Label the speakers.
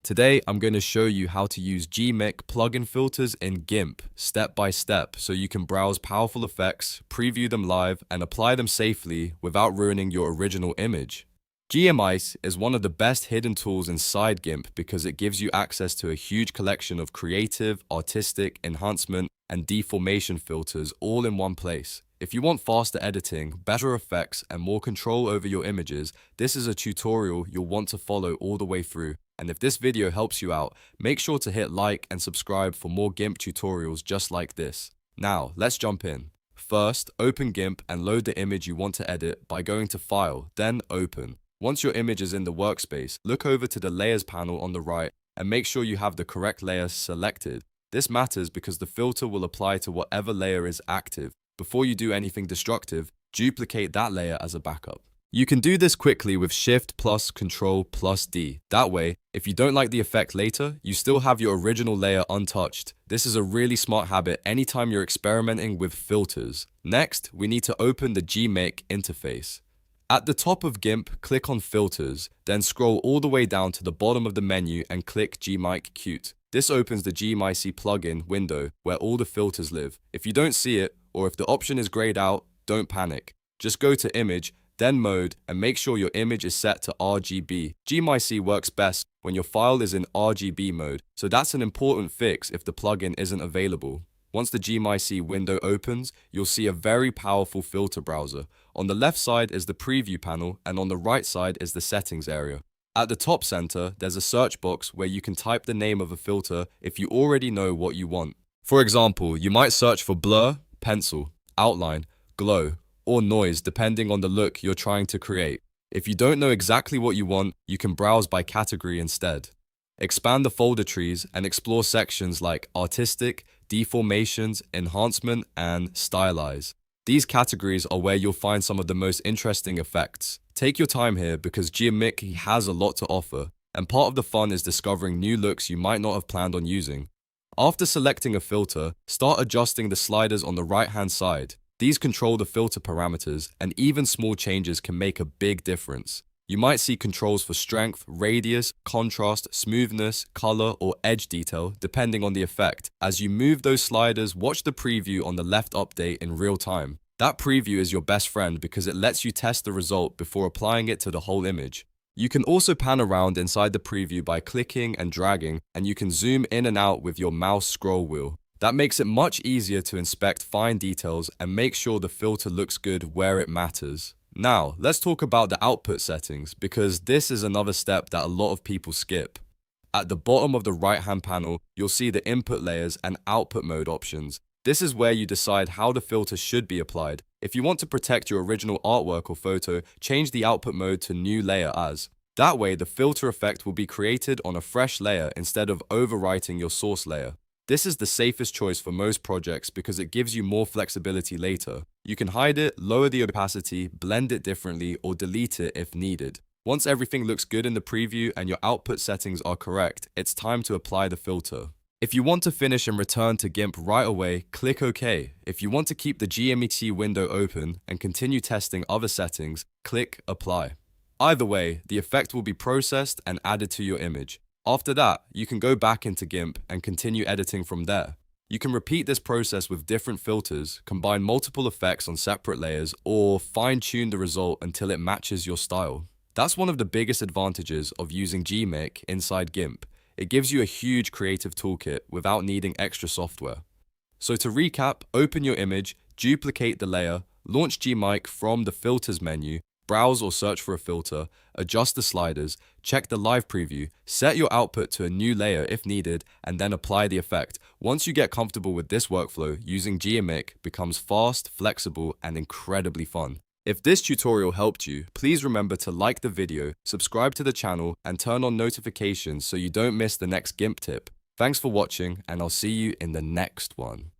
Speaker 1: Today, I'm going to show you how to use gmic plugin filters in GIMP step by step so you can browse powerful effects, preview them live, and apply them safely without ruining your original image. gmic is one of the best hidden tools inside GIMP because it gives you access to a huge collection of creative, artistic, enhancement, and deformation filters all in one place. If you want faster editing, better effects, and more control over your images, this is a tutorial you'll want to follow all the way through. And if this video helps you out, make sure to hit like and subscribe for more GIMP tutorials just like this. Now, let's jump in. First, open GIMP and load the image you want to edit by going to File, then Open. Once your image is in the workspace, look over to the Layers panel on the right and make sure you have the correct layer selected. This matters because the filter will apply to whatever layer is active. Before you do anything destructive, duplicate that layer as a backup. You can do this quickly with Shift plus Control plus D. That way, if you don't like the effect later, you still have your original layer untouched. This is a really smart habit anytime you're experimenting with filters. Next, we need to open the gmic interface. At the top of GIMP, click on Filters, then scroll all the way down to the bottom of the menu and click gmic Qt. This opens the gmic plugin window where all the filters live. If you don't see it, or if the option is grayed out, don't panic. Just go to Image, then Mode, and make sure your image is set to RGB. gmic works best when your file is in RGB mode, so that's an important fix if the plugin isn't available. Once the gmic window opens, you'll see a very powerful filter browser. On the left side is the preview panel, and on the right side is the settings area. At the top center, there's a search box where you can type the name of a filter if you already know what you want. For example, you might search for blur, pencil, outline, glow, or noise depending on the look you're trying to create. If you don't know exactly what you want, you can browse by category instead. Expand the folder trees and explore sections like artistic, deformations, enhancement, and stylize. These categories are where you'll find some of the most interesting effects. Take your time here because gmic has a lot to offer, and part of the fun is discovering new looks you might not have planned on using. After selecting a filter, start adjusting the sliders on the right-hand side. These control the filter parameters, and even small changes can make a big difference. You might see controls for strength, radius, contrast, smoothness, color, or edge detail, depending on the effect. As you move those sliders, watch the preview on the left update in real time. That preview is your best friend because it lets you test the result before applying it to the whole image. You can also pan around inside the preview by clicking and dragging, and you can zoom in and out with your mouse scroll wheel. That makes it much easier to inspect fine details and make sure the filter looks good where it matters. Now, let's talk about the output settings because this is another step that a lot of people skip. At the bottom of the right-hand panel, you'll see the input layers and output mode options. This is where you decide how the filter should be applied. If you want to protect your original artwork or photo, change the output mode to New Layer As. That way, the filter effect will be created on a fresh layer instead of overwriting your source layer. This is the safest choice for most projects because it gives you more flexibility later. You can hide it, lower the opacity, blend it differently, or delete it if needed. Once everything looks good in the preview and your output settings are correct, it's time to apply the filter. If you want to finish and return to GIMP right away, click OK. If you want to keep the gmic window open and continue testing other settings, click Apply. Either way, the effect will be processed and added to your image. After that, you can go back into GIMP and continue editing from there. You can repeat this process with different filters, combine multiple effects on separate layers, or fine-tune the result until it matches your style. That's one of the biggest advantages of using gmic inside GIMP. It gives you a huge creative toolkit without needing extra software. So to recap, open your image, duplicate the layer, launch gmic from the Filters menu, browse or search for a filter, adjust the sliders, check the live preview, set your output to a new layer if needed, and then apply the effect. Once you get comfortable with this workflow, using gmic becomes fast, flexible, and incredibly fun. If this tutorial helped you, please remember to like the video, subscribe to the channel, and turn on notifications so you don't miss the next GIMP tip. Thanks for watching, and I'll see you in the next one.